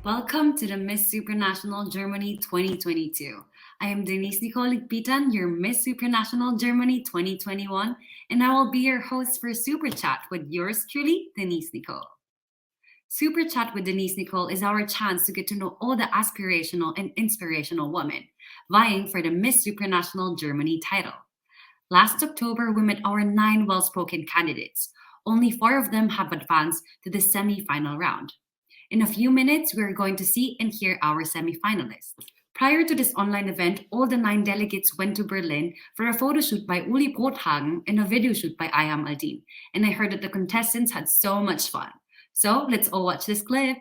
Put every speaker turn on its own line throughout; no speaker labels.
Welcome to the Miss Supranational Germany 2022. I am Denisse Nicolle, your Miss Supranational Germany 2021, and I will be your host for Super Chat with yours truly, Denisse Nicolle. Super Chat with Denisse Nicolle is our chance to get to know all the aspirational and inspirational women vying for the Miss Supranational Germany title. Last October, we met our 9 well spoken candidates. Only 4 of them have advanced to the semi-final round. In a few minutes, we're going to see and hear our semi-finalists. Prior to this online event, all the 9 delegates went to Berlin for a photo shoot by Ulrich Brothagen and a video shoot by Ayham Aldin. And I heard that the contestants had so much fun. So let's all watch this clip.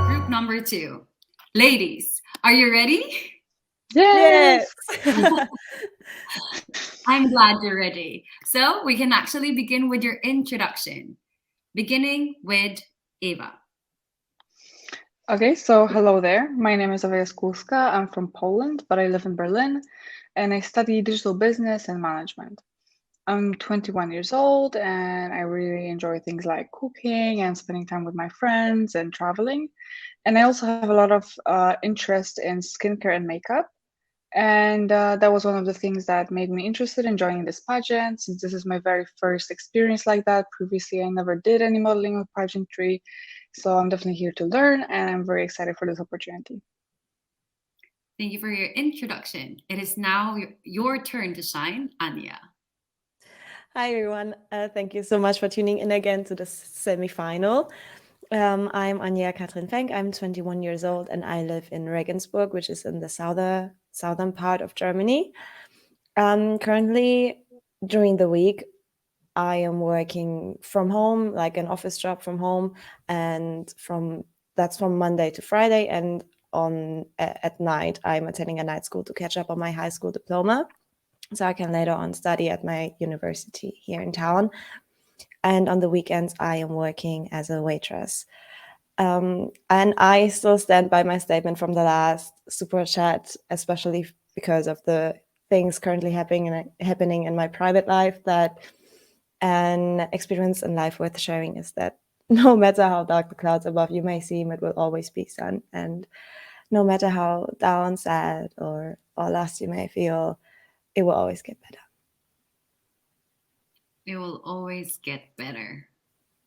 Group number 2. Ladies, are you ready?
Yes.
I'm glad you're ready. So we can actually begin with your introduction, beginning with Eva.
Okay, so hello there. My name is Jaskolska. I'm from Poland, but I live in Berlin and I study digital business and management. I'm 21 years old and I really enjoy things like cooking and spending time with my friends and traveling. And I also have a lot of interest in skincare and makeup. And that was one of the things that made me interested in joining this pageant, since this is my very first experience like that. Previously, I never did any modeling or pageantry. So I'm definitely here to learn, and I'm very excited for this opportunity.
Thank you for your introduction. It is now your turn to shine, Anja.
Hi, everyone. Thank you so much for tuning in again to the semi-final. I'm Anja-Kathrin Fenk. I'm 21 years old and I live in Regensburg, which is in the southern part of Germany. Currently, during the week, I am working from home, like an office job from home, and that's from Monday to Friday. And at night, I'm attending a night school to catch up on my high school diploma, so I can later on study at my university here in town. And on the weekends, I am working as a waitress. And I still stand by my statement from the last Supra Chat, especially because of the things currently happening in my private life, that an experience in life worth sharing is that no matter how dark the clouds above you may seem, it will always be sun. And no matter how down, sad, or lost you may feel, it will always get better.
It will always get better.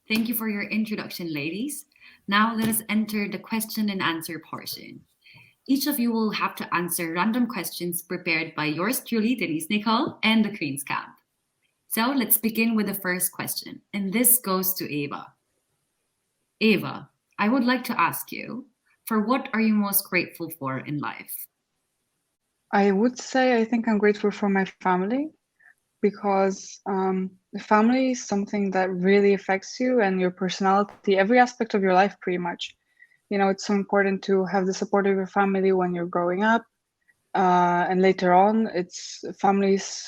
Thank you for your introduction, ladies. Now let us enter the question and answer portion. Each of you will have to answer random questions prepared by yours truly, Denisse Nicolle, and the Queen's Camp. So let's begin with the first question, and this goes to Ewa. Ewa, I would like to ask you, for what are you most grateful for in life?
I would say I think I'm grateful for my family because family is something that really affects you and your personality, every aspect of your life, pretty much. You know, it's so important to have the support of your family when you're growing up, and later on. It's families.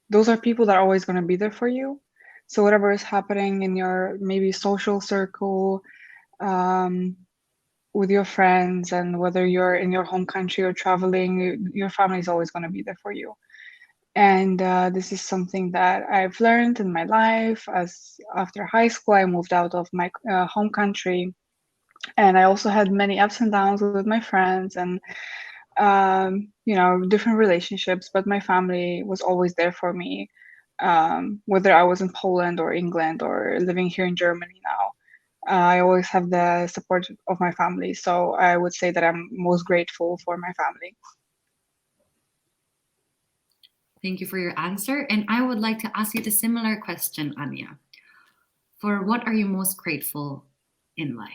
Those are people that are always going to be there for you. So whatever is happening in your maybe social circle, with your friends, and whether you're in your home country or traveling, your family is always going to be there for you. And this is something that I've learned in my life. As after high school, I moved out of my home country, and I also had many ups and downs with my friends and different relationships. But my family was always there for me, whether I was in Poland or England or living here in Germany now. I always have the support of my family, so I would say that I'm most grateful for my family.
Thank you for your answer. And I would like to ask you the similar question, Anja. For what are you most grateful in life?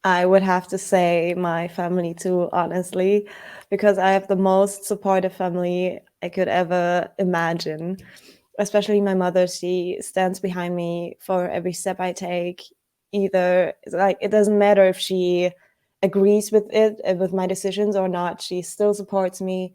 I would have to say my family too, honestly, because I have the most supportive family I could ever imagine. Especially my mother, she stands behind me for every step I take. Either like it doesn't matter if she agrees with it, with my decisions or not, she still supports me,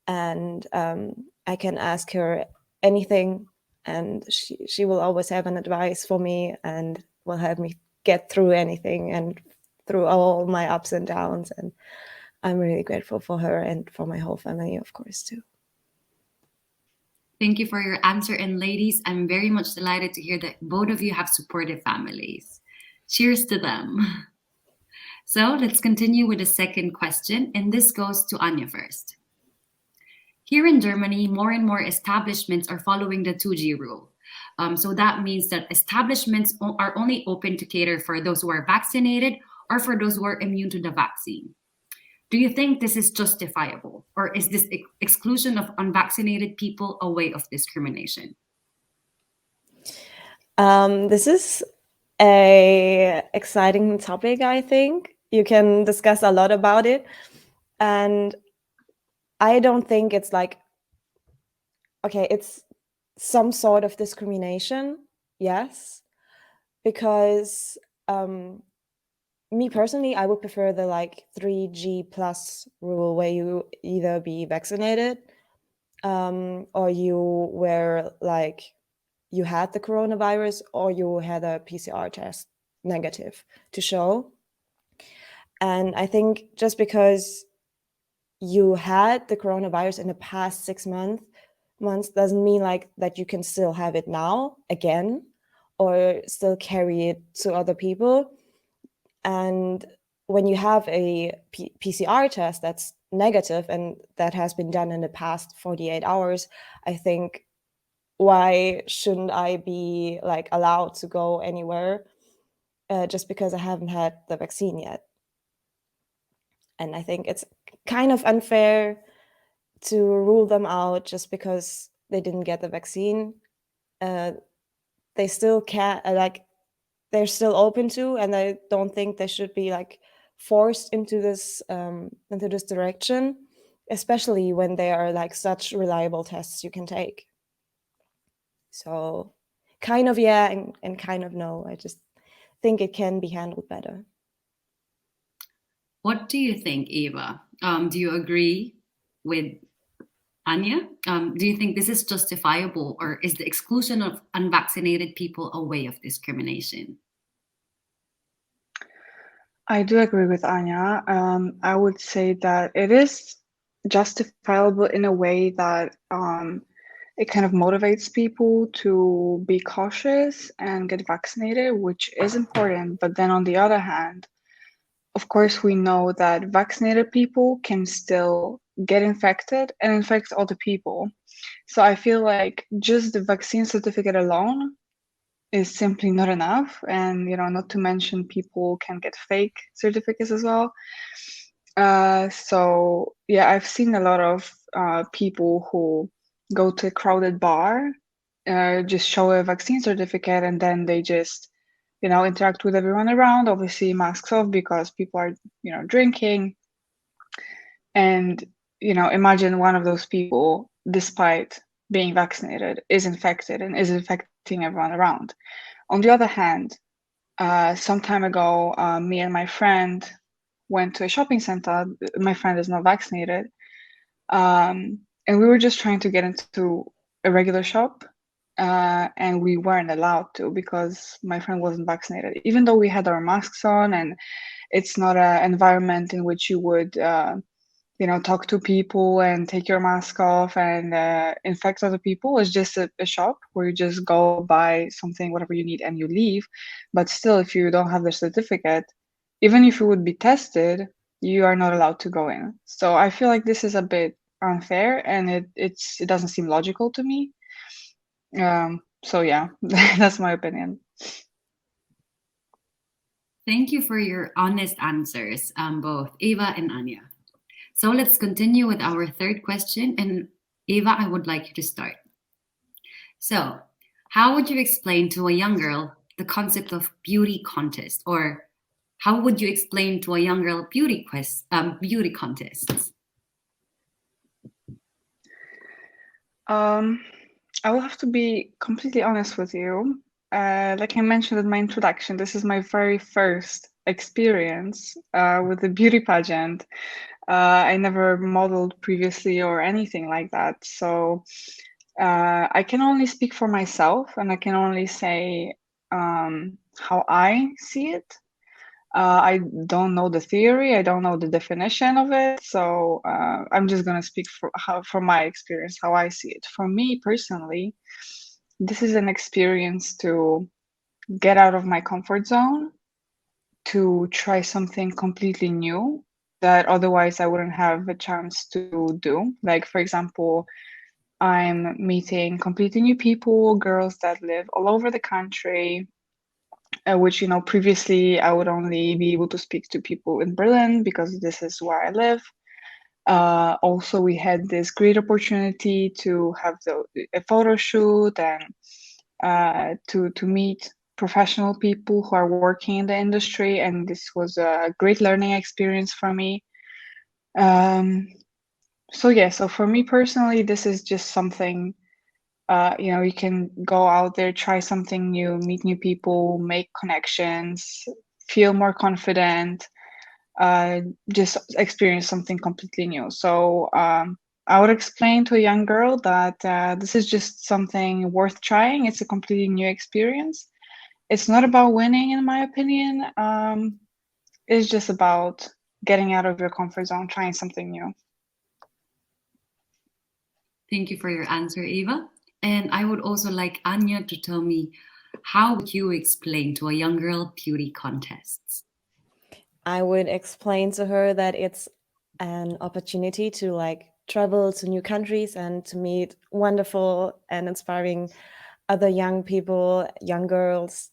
and I can ask her anything, and she will always have an advice for me and will help me get through anything and through all my ups and downs. And I'm really grateful for her and for my whole family, of course, too.
Thank you for your answer. And ladies, I'm very much delighted to hear that both of you have supportive families. Cheers to them. So let's continue with the second question. And this goes to Anja first. Here in Germany, more and more establishments are following the 2G rule. So that means that establishments are only open to cater for those who are vaccinated or for those who are immune to the vaccine. Do you think this is justifiable, or is this exclusion of unvaccinated people a way of discrimination?
This is a exciting topic, I think. You can discuss a lot about it. And I don't think it's like, okay, it's some sort of discrimination, yes, because me personally, I would prefer the like 3G plus rule where you either be vaccinated or you were like, you had the coronavirus or you had a PCR test negative to show. And I think just because you had the coronavirus in the past 6 months doesn't mean like that you can still have it now again or still carry it to other people. And when you have a PCR test that's negative and that has been done in the past 48 hours, I think, why shouldn't I be like allowed to go anywhere just because I haven't had the vaccine yet? And I think it's kind of unfair to rule them out just because they didn't get the vaccine. They still can't, they're still open to, and I don't think they should be like forced into this direction, especially when they are like such reliable tests you can take. So kind of yeah and kind of no. I just think it can be handled better.
What do you think, Ewa? Do you agree with Anja? Do you think this is justifiable, or is the exclusion of unvaccinated people a way of discrimination?
I do agree with Anja. I would say that it is justifiable in a way that it kind of motivates people to be cautious and get vaccinated, which is important. But then on the other hand, of course, we know that vaccinated people can still get infected and infect other people. So I feel like just the vaccine certificate alone is simply not enough. And, not to mention people can get fake certificates as well. So yeah, I've seen a lot of people who go to a crowded bar, just show a vaccine certificate, and then they just, interact with everyone around. Obviously, masks off because people are, drinking. And, imagine one of those people, despite being vaccinated, is infected and is infecting everyone around. On the other hand, some time ago, me and my friend went to a shopping center. My friend is not vaccinated. And we were just trying to get into a regular shop. And we weren't allowed to because my friend wasn't vaccinated, even though we had our masks on, and it's not an environment in which you would talk to people and take your mask off and infect other people. It's just a shop where you just go buy something, whatever you need, and you leave. But still, if you don't have the certificate, even if you would be tested, you are not allowed to go in. So I feel like this is a bit unfair, and it doesn't seem logical to me. So yeah, that's my opinion.
Thank you for your honest answers, both Eva and Anja. So let's continue with our third question. And Eva, I would like you to start. So, how would you explain to a young girl the concept of beauty contest, or how would you explain to a young girl beauty contests?
I will have to be completely honest with you. Like I mentioned in my introduction, this is my very first experience with the beauty pageant. I never modeled previously or anything like that. So I can only speak for myself, and I can only say how I see it. I don't know the theory. I don't know the definition of it. So I'm just gonna speak from my experience, how I see it. For me personally, this is an experience to get out of my comfort zone, to try something completely new that otherwise I wouldn't have a chance to do. Like, for example, I'm meeting completely new people, girls that live all over the country, which, previously I would only be able to speak to people in Berlin because this is where I live. Also, we had this great opportunity to have a photo shoot and to meet professional people who are working in the industry, and this was a great learning experience for me. So for me personally, this is just something, you can go out there, try something new, meet new people, make connections, feel more confident, just experience something completely new. So I would explain to a young girl that this is just something worth trying. It's a completely new experience. It's not about winning, in my opinion. It's just about getting out of your comfort zone, trying something new.
Thank you for your answer, Eva. And I would also like Anja to tell me, how would you explain to a young girl beauty contests?
I would explain to her that it's an opportunity to travel to new countries and to meet wonderful and inspiring other young people, young girls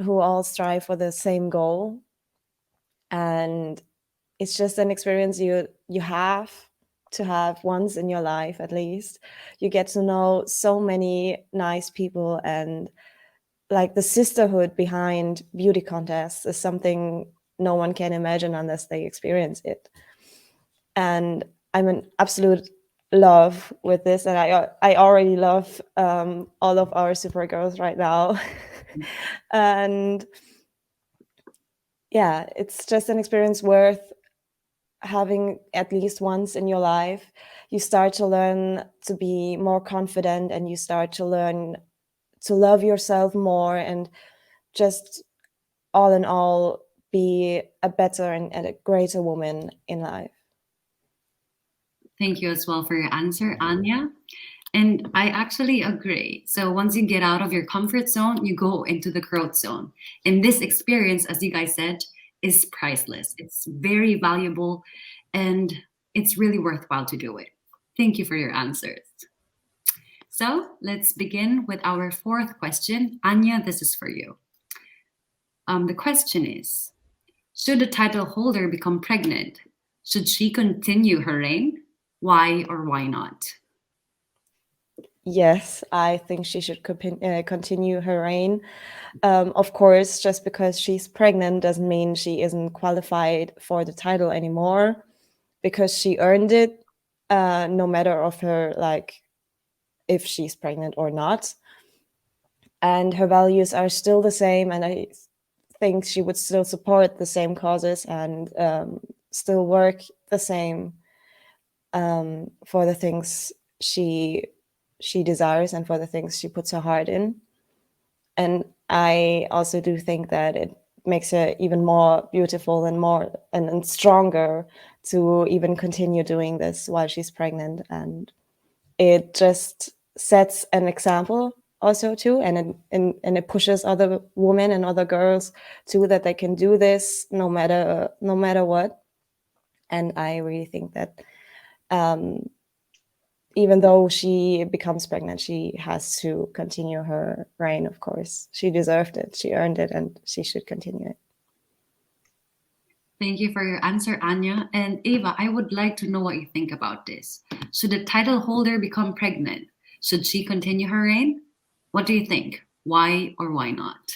who all strive for the same goal. And it's just an experience you have to have once in your life, at least. You get to know so many nice people, and the sisterhood behind beauty contests is something no one can imagine unless they experience it. And I'm an absolute love with this, and I already love all of our super girls right now. And yeah, it's just an experience worth having at least once in your life. You start to learn to be more confident, and you start to learn to love yourself more, and just all in all be a better and a greater woman in life.
Thank you as well for your answer, Anja. And I actually agree. So once you get out of your comfort zone, you go into the growth zone. And this experience, as you guys said, is priceless. It's very valuable and it's really worthwhile to do it. Thank you for your answers. So let's begin with our fourth question. Anja, this is for you. The question is, should a title holder become pregnant? Should she continue her reign? Why or why not?
Yes, I think she should continue her reign. Of course, just because she's pregnant doesn't mean she isn't qualified for the title anymore, because she earned it, no matter of her, like, if she's pregnant or not. And her values are still the same, and I think she would still support the same causes and still work the same for the things she desires and for the things she puts her heart in. And I also do think that it makes her even more beautiful and more and stronger to even continue doing this while she's pregnant. And it just sets an example also too, and it pushes other women and other girls too, that they can do this no matter what. And I really think that even though she becomes pregnant, she has to continue her reign, of course. She deserved it, she earned it, and she should continue it.
Thank you for your answer, Anja. And Eva, I would like to know what you think about this. Should a title holder become pregnant? Should she continue her reign? What do you think? Why or why not?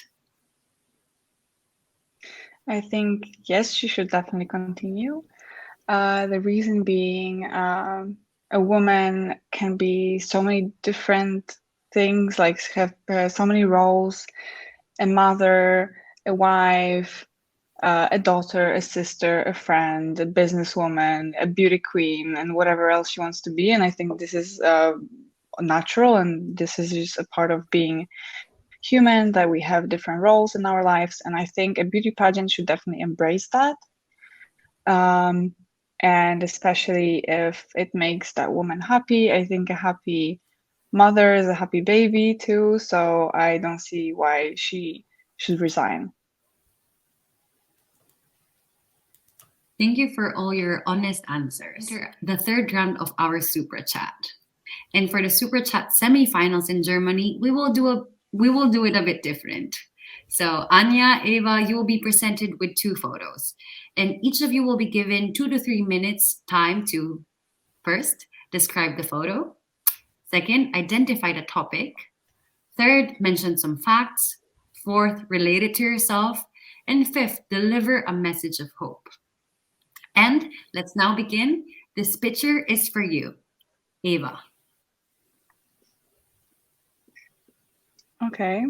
I think, yes, she should definitely continue. The reason being, a woman can be so many different things, like have so many roles: a mother, a wife, a daughter, a sister, a friend, a businesswoman, a beauty queen, and whatever else she wants to be. And I think this is natural, and this is just a part of being human, that we have different roles in our lives. And I think a beauty pageant should definitely embrace that. And especially if it makes that woman happy. I think a happy mother is a happy baby too, so I don't see why she should resign.
Thank you for all your honest answers. The third round of our Supra Chat. And for the Supra Chat semifinals in Germany, we will do it a bit different. So Anja, Eva, you will be presented with 2 photos, and each of you will be given 2 to 3 minutes time to, first, describe the photo, second, identify the topic, third, mention some facts, fourth, relate it to yourself, and fifth, deliver a message of hope. And let's now begin. This picture is for you, Eva.
Okay.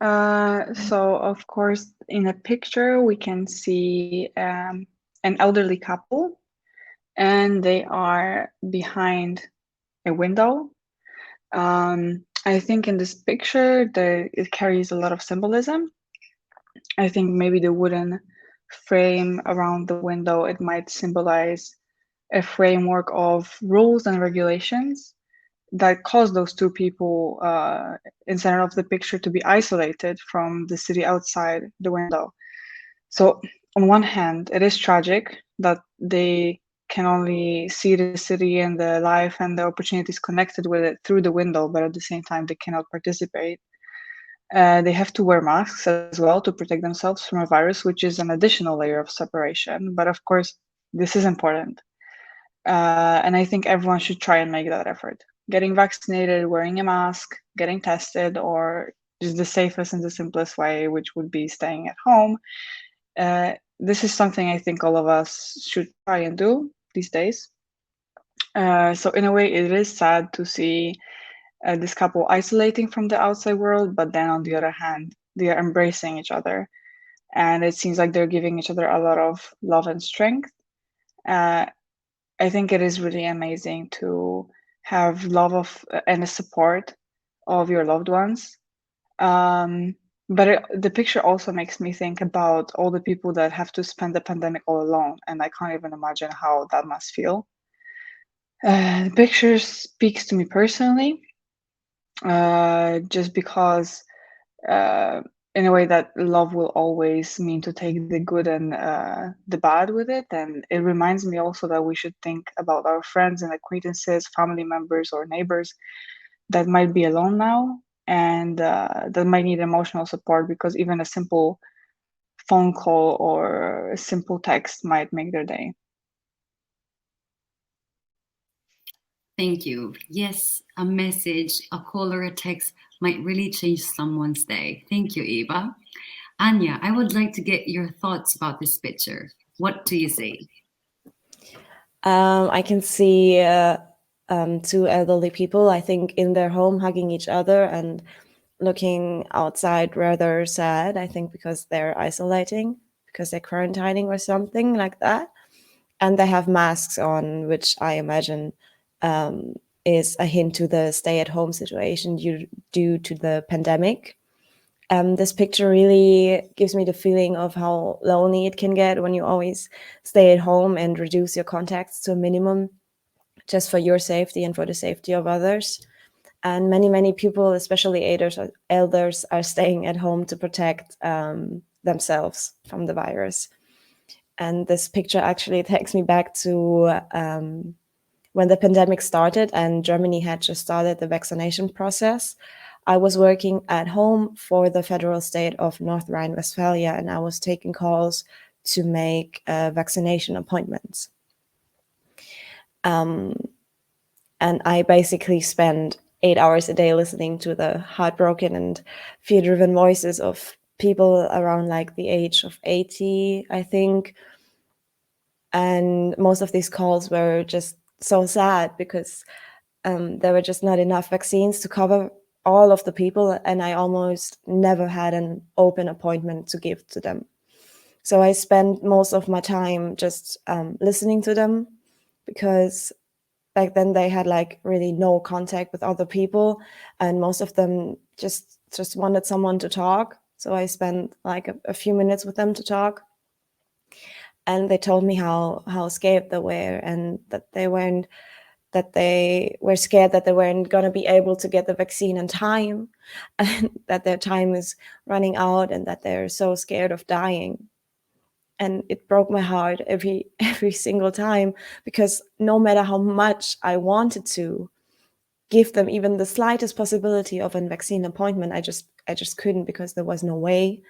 So of course, in a picture, we can see an elderly couple, and they are behind a window. I think in this picture, it carries a lot of symbolism. I think maybe the wooden frame around the window, it might symbolize a framework of rules and regulations that caused those 2 people in center of the picture to be isolated from the city outside the window. So on one hand, it is tragic that they can only see the city and the life and the opportunities connected with it through the window, but at the same time, they cannot participate. They have to wear masks as well to protect themselves from a virus, which is an additional layer of separation. But of course, this is important. And I think everyone should try and make that effort. Getting vaccinated, wearing a mask, getting tested, or just the safest and the simplest way, which would be staying at home. This is something I think all of us should try and do these days. So in a way, it is sad to see this couple isolating from the outside world, but then on the other hand, they are embracing each other. And it seems like they're giving each other a lot of love and strength. I think it is really amazing to have love of and a support of your loved ones. But the picture also makes me think about all the people that have to spend the pandemic all alone, and I can't even imagine how that must feel. The picture speaks to me personally, just because in a way that love will always mean to take the good and the bad with it. And it reminds me also that we should think about our friends and acquaintances, family members, or neighbors that might be alone now and that might need emotional support, because even a simple phone call or a simple text might make their day.
Thank you. Yes, a message, a call, or a text might really change someone's day. Thank you, Eva. Anja, I would like to get your thoughts about this picture. What do you say?
I can see two elderly people, I think, in their home hugging each other and looking outside rather sad, I think, because they're isolating, because they're quarantining or something like that. And they have masks on, which I imagine is a hint to the stay-at-home situation due to the pandemic. This picture really gives me the feeling of how lonely it can get when you always stay at home and reduce your contacts to a minimum just for your safety and for the safety of others. And many people, especially elders, are staying at home to protect themselves from the virus. And this picture actually takes me back to when the pandemic started and Germany had just started the vaccination process. I was working at home for the federal state of North Rhine-Westphalia, and I was taking calls to make vaccination appointments. And I basically spend 8 hours a day listening to the heartbroken and fear-driven voices of people around like the age of 80, I think. And most of these calls were just so sad because there were just not enough vaccines to cover all of the people, and I almost never had an open appointment to give to them. So I spent most of my time just listening to them, because back then they had like really no contact with other people, and most of them just wanted someone to talk. So I spent like a few minutes with them to talk, and they told me how scared they were, and that they were scared that they weren't going to be able to get the vaccine in time, and that their time is running out, and that they're so scared of dying. And it broke my heart every single time, because no matter how much I wanted to give them even the slightest possibility of a vaccine appointment, I just couldn't, because there was no way.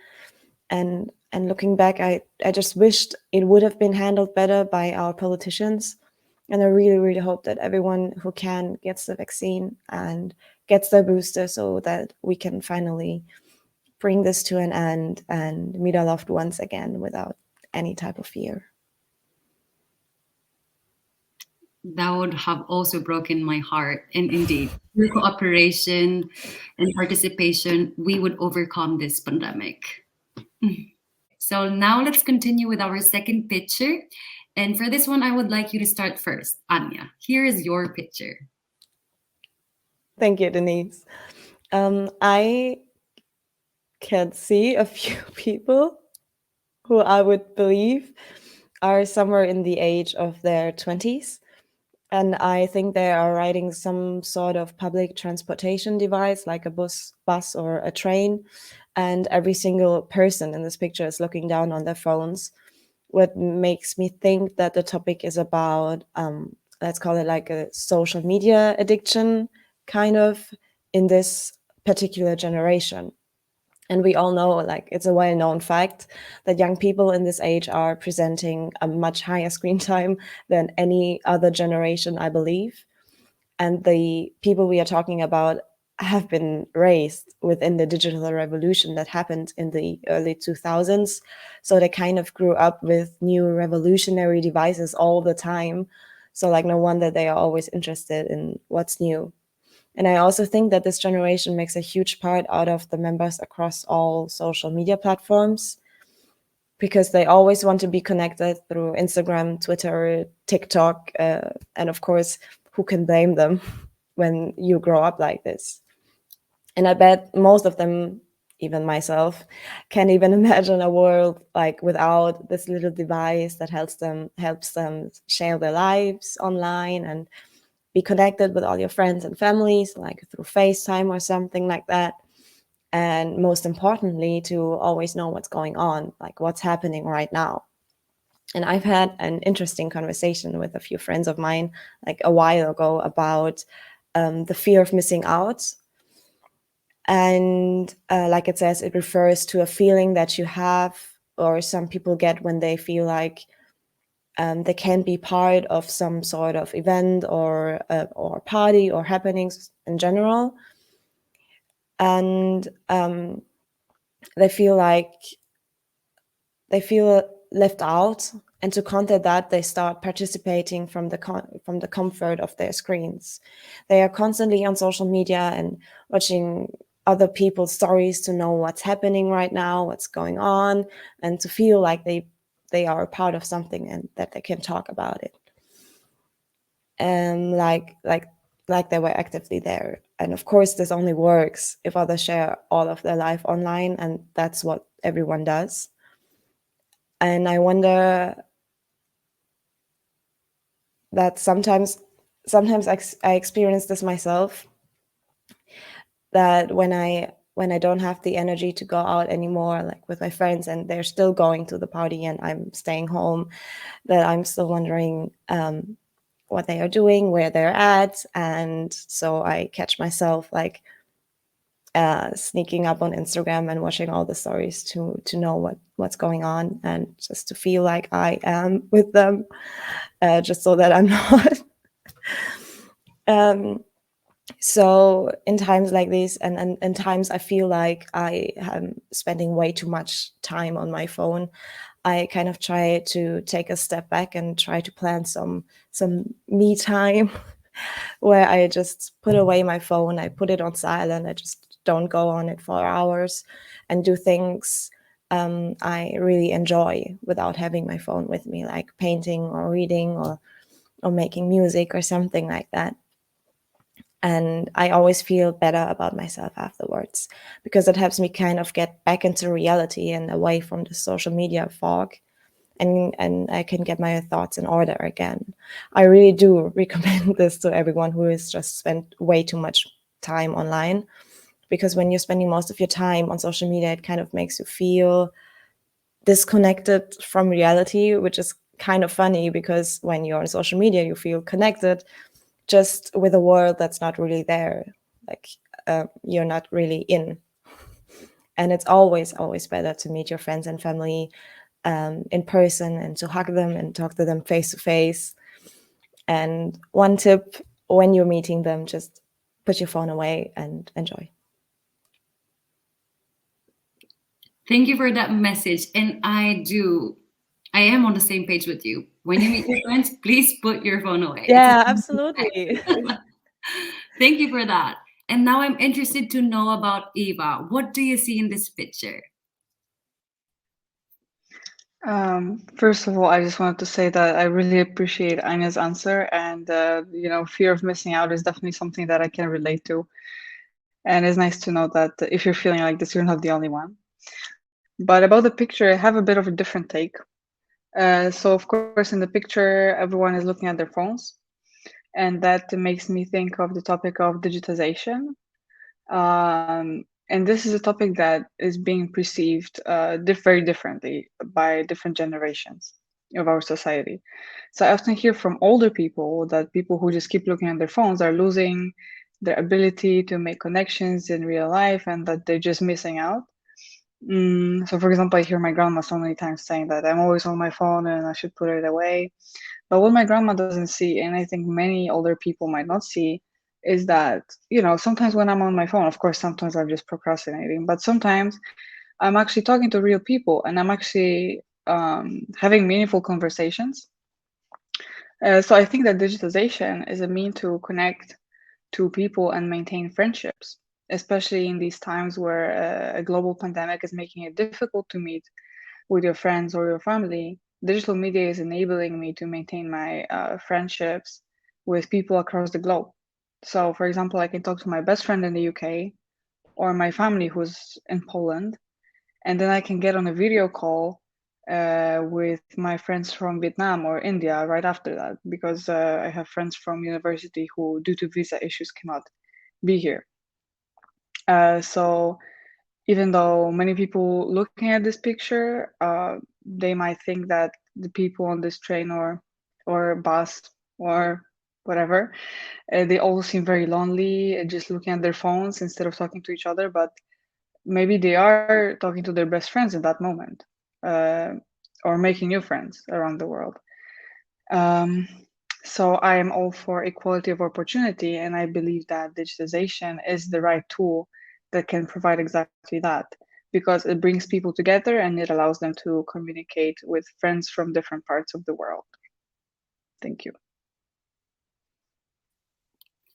And looking back, I just wished it would have been handled better by our politicians. And I really hope that everyone who can gets the vaccine and gets their booster, so that we can finally bring this to an end and meet our loved ones again without any type of fear.
That would have also broken my heart. And indeed, through cooperation and participation, we would overcome this pandemic. So now let's continue with our second picture. And for this one, I would like you to start first. Anja, here is your picture.
Thank you, Denise. I can see a few people who I would believe are somewhere in the age of their 20s. And I think they are riding some sort of public transportation device, like a bus or a train. And every single person in this picture is looking down on their phones, what makes me think that the topic is about, let's call it like a social media addiction, kind of, in this particular generation. And we all know, like, it's a well-known fact that young people in this age are presenting a much higher screen time than any other generation, I believe. And the people we are talking about have been raised within the digital revolution that happened in the early 2000s. So they kind of grew up with new revolutionary devices all the time. So like, no wonder they are always interested in what's new. And I also think that this generation makes a huge part out of the members across all social media platforms, because they always want to be connected through Instagram, Twitter, TikTok, and of course, who can blame them when you grow up like this? And I bet most of them, even myself, can't even imagine a world like without this little device that helps them share their lives online and be connected with all your friends and families, like through FaceTime or something like that. And most importantly, to always know what's going on, like what's happening right now. And I've had an interesting conversation with a few friends of mine, like a while ago, about the fear of missing out. And like it says, it refers to a feeling that you have, or some people get when they feel like they can't be part of some sort of event or party or happenings in general. And they feel left out, and to counter that, they start participating from the comfort of their screens. They are constantly on social media and watching other people's stories to know what's happening right now, what's going on, and to feel like they are a part of something and that they can talk about it. And like they were actively there. And of course, this only works if others share all of their life online, and that's what everyone does. And I wonder that sometimes I experience this myself, that when I don't have the energy to go out anymore, like with my friends, and they're still going to the party and I'm staying home, that I'm still wondering what they are doing, where they're at. And so I catch myself like sneaking up on Instagram and watching all the stories to know what's going on, and just to feel like I am with them, just so that I'm not. So in times like these, and in times I feel like I am spending way too much time on my phone, I kind of try to take a step back and try to plan some me time where I just put away my phone, I put it on silent, I just don't go on it for hours, and do things I really enjoy without having my phone with me, like painting or reading or making music or something like that. And I always feel better about myself afterwards, because it helps me kind of get back into reality and away from the social media fog, and I can get my thoughts in order again. I really do recommend this to everyone who has just spent way too much time online, because when you're spending most of your time on social media, it kind of makes you feel disconnected from reality, which is kind of funny, because when you're on social media, you feel connected just with a world that's not really there, like you're not really in. And it's always better to meet your friends and family in person, and to hug them and talk to them face to face. And one tip, when you're meeting them, just put your phone away and enjoy.
Thank you for that message. And I am on the same page with you. When you meet your friends, please put your phone away.
Yeah, absolutely.
Thank you for that. And now I'm interested to know about Ewa. What do you see in this picture?
First of all, I just wanted to say that I really appreciate Anja's answer, and fear of missing out is definitely something that I can relate to. And it's nice to know that if you're feeling like this, you're not the only one. But about the picture, I have a bit of a different take. So of course, in the picture, everyone is looking at their phones, and that makes me think of the topic of digitization. And this is a topic that is being perceived very differently by different generations of our society. So I often hear from older people that people who just keep looking at their phones are losing their ability to make connections in real life, and that they're just missing out. So for example, I hear my grandma so many times saying that I'm always on my phone and I should put it away. But what my grandma doesn't see, and I think many older people might not see, is that, sometimes when I'm on my phone, of course, sometimes I'm just procrastinating, but sometimes I'm actually talking to real people, and I'm actually having meaningful conversations. So I think that digitization is a mean to connect to people and maintain friendships, especially in these times where a global pandemic is making it difficult to meet with your friends or your family. Digital media is enabling me to maintain my friendships with people across the globe. So, for example, I can talk to my best friend in the UK or my family who's in Poland, and then I can get on a video call with my friends from Vietnam or India right after that, because I have friends from university who, due to visa issues, cannot be here. So even though many people looking at this picture, they might think that the people on this train or bus or whatever, they all seem very lonely, just looking at their phones instead of talking to each other. But maybe they are talking to their best friends in that moment, or making new friends around the world. So I am all for equality of opportunity, and I believe that digitization is the right tool that can provide exactly that, because it brings people together and it allows them to communicate with friends from different parts of the world. Thank you.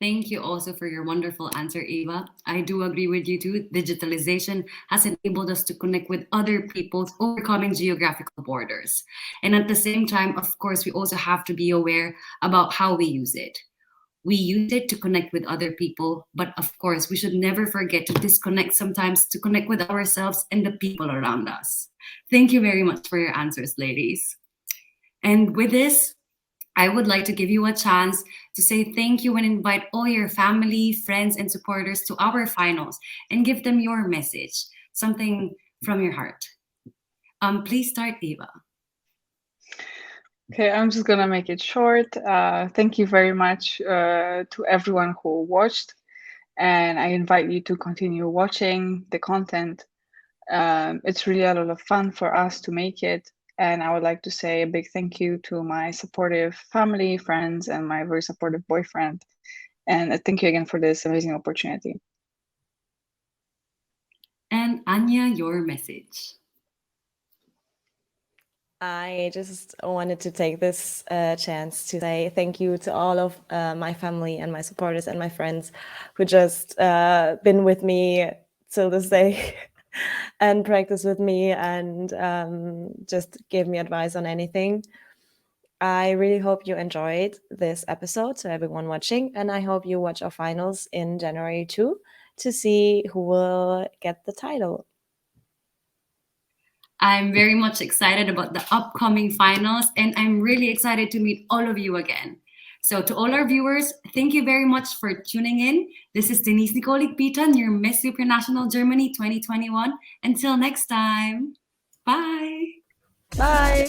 Thank you also for your wonderful answer, Eva. I do agree with you too. Digitalization has enabled us to connect with other peoples, overcoming geographical borders. And at the same time, of course, we also have to be aware about how we use it. We use it to connect with other people, but of course, we should never forget to disconnect sometimes to connect with ourselves and the people around us. Thank you very much for your answers, ladies. And with this, I would like to give you a chance to say thank you and invite all your family, friends, and supporters to our finals and give them your message, something from your heart. Please start, Eva.
Okay, I'm just gonna make it short. Thank you very much to everyone who watched, and I invite you to continue watching the content. It's really a lot of fun for us to make it. And I would like to say a big thank you to my supportive family, friends, and my very supportive boyfriend. And thank you again for this amazing opportunity.
And Anja, your message.
I just wanted to take this chance to say thank you to all of my family and my supporters and my friends who just been with me till this day and practice with me and just give me advice on anything. I really hope you enjoyed this episode, to everyone watching, and I hope you watch our finals in January too to see who will get the title.
I'm very much excited about the upcoming finals, and I'm really excited to meet all of you again. So to all our viewers, thank you very much for tuning in. This is Denisse Nicolle, your Miss Supranational Germany 2021. Until next time, bye.
Bye.